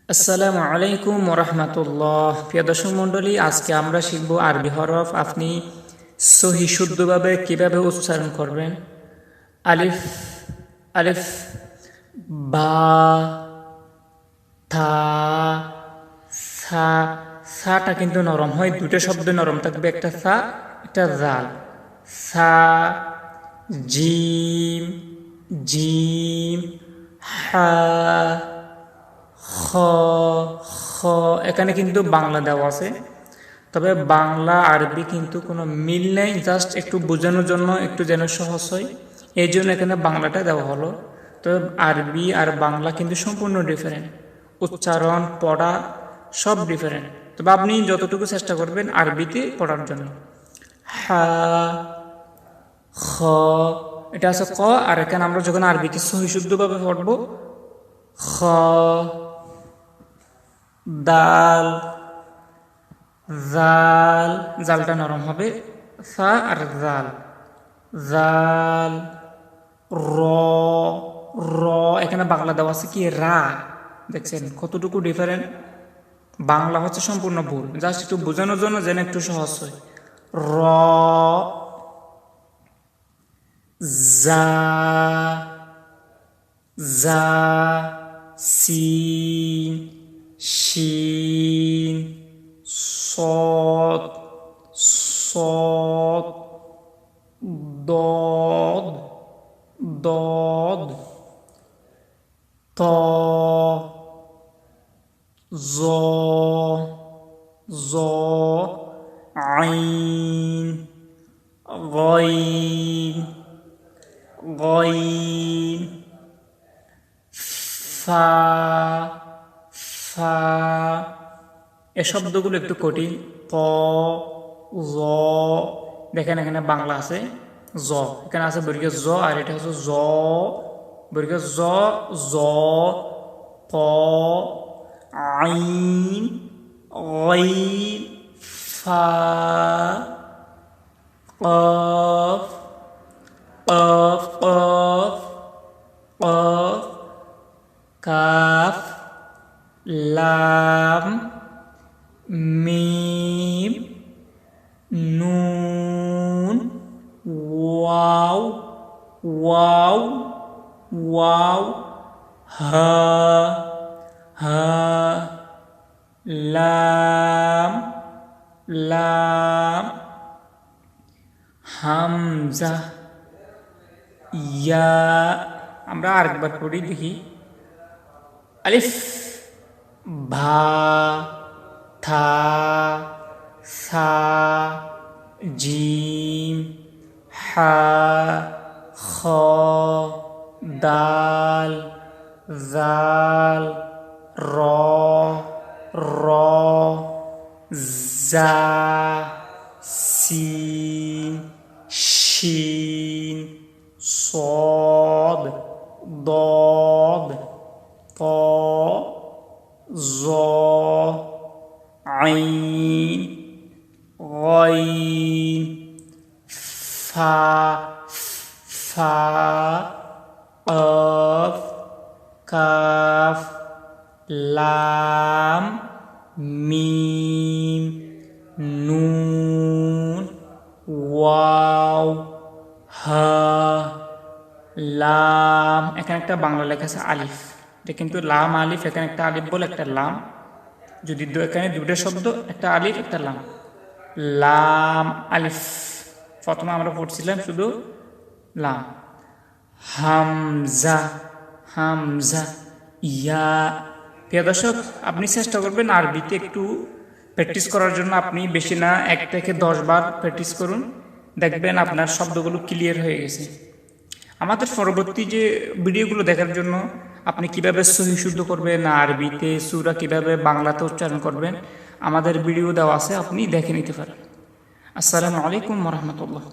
আসসালামু আলাইকুম ওরহমতুল্লাহ। প্রিয় দর্শক মণ্ডলী, আজকে আমরা শিখব আরবি হরফ আপনি সহি শুদ্ধভাবে কিভাবে উচ্চারণ করবেন। আলিফ, আলিফ, বা, থা, সা। সাটা কিন্তু নরম হয়, দুটো শব্দ নরম থাকবে, একটা সা একটা জাল। সা, জিম, জিম, হা, খ, খ। এখানে কিন্তু বাংলা দেওয়া আছে, তবে বাংলা আরবি কিন্তু কোনো মিল নেই, জাস্ট একটু বোঝানোর জন্য, একটু যেন সহজ হয় এই জন্য এখানে বাংলাটা দেওয়া হলো। তবে আরবি আর বাংলা কিন্তু সম্পূর্ণ ডিফারেন্ট, উচ্চারণ, পড়া সব ডিফারেন্ট। তবে আপনি যতটুকু চেষ্টা করবেন আরবিতে পড়ার জন্য। হা, খ, এটা আছে ক। আর এখানে আমরা যখন আরবিতে সহি শুদ্ধভাবে পড়বো, খ, দাল, জাল, জালটা নরম হবে, সা আর জাল, জাল, র, র। এখানে বাংলা দেওয়া আছে কি রা। দেখছেন কতটুকু ডিফারেন্ট। বাংলা হচ্ছে সম্পূর্ণ ভুল, জাস্ট একটু বোঝানোর জন্য যেন একটু সহজ হয়। র, জা, জা, সিন, শিন, صاد صاد ضاد ضاد طا ظا ظا عين غين غين ফা ফা। এ শব্দগুলো একটু কঠিন। প, জ। দেখেন এখানে বাংলা আছে জ, এখানে আছে বর্গীয় জ, আর এটা হচ্ছে জ বর্গীয় জ, জ, প, আইন, গইন, ফা, কফ, কফ, কফ, কফ, কাফ, লাম, মিম, নুন, ওয়াও, ওয়াও, ওয়াও, হা, হা, লাম, লাম, হামজা, ইয়া। আমরা আরেকবার পড়ি দেখি। আলিফ, ভা, থা, সা, জিম, হা, খ, দাল, জাল, র, র, জা, সিন, শিন, صاد ضاد طا ظا عين غين فا فا قاف كاف لام ميم نون واو হা, লাম। এখানে একটা বাংলা লেখা আছে আলিফ, এটা কিন্তু লাম আলিফ। এখানে একটা আলিফ বলে একটা লাম, যদি এখানে দুটো শব্দ, একটা আলিফ একটা লাম। লাম আলিফ, প্রথমে আমরা পড়ছিলাম শুধু লাম। হামজা, হামজা, ইয়া। প্রিয় দর্শক, আপনি চেষ্টা করবেন আরবিতে একটু প্র্যাকটিস করার জন্য। আপনি বেশি না 1 থেকে 10 বার প্র্যাকটিস করুন, দেখবেন আপনার শব্দগুলো ক্লিয়ার হয়ে গেছে। আমাদের পরবর্তী যে ভিডিওগুলো দেখার জন্য আপনি কিভাবে সহি শুদ্ধ করবেন, আরবিতে সূরা কিভাবে বাংলাতে উচ্চারণ করবেন, আমাদের ভিডিও দেওয়া আছে, আপনি দেখে নিতে পারেন। আসসালামু আলাইকুম ওয়া রাহমাতুল্লাহ।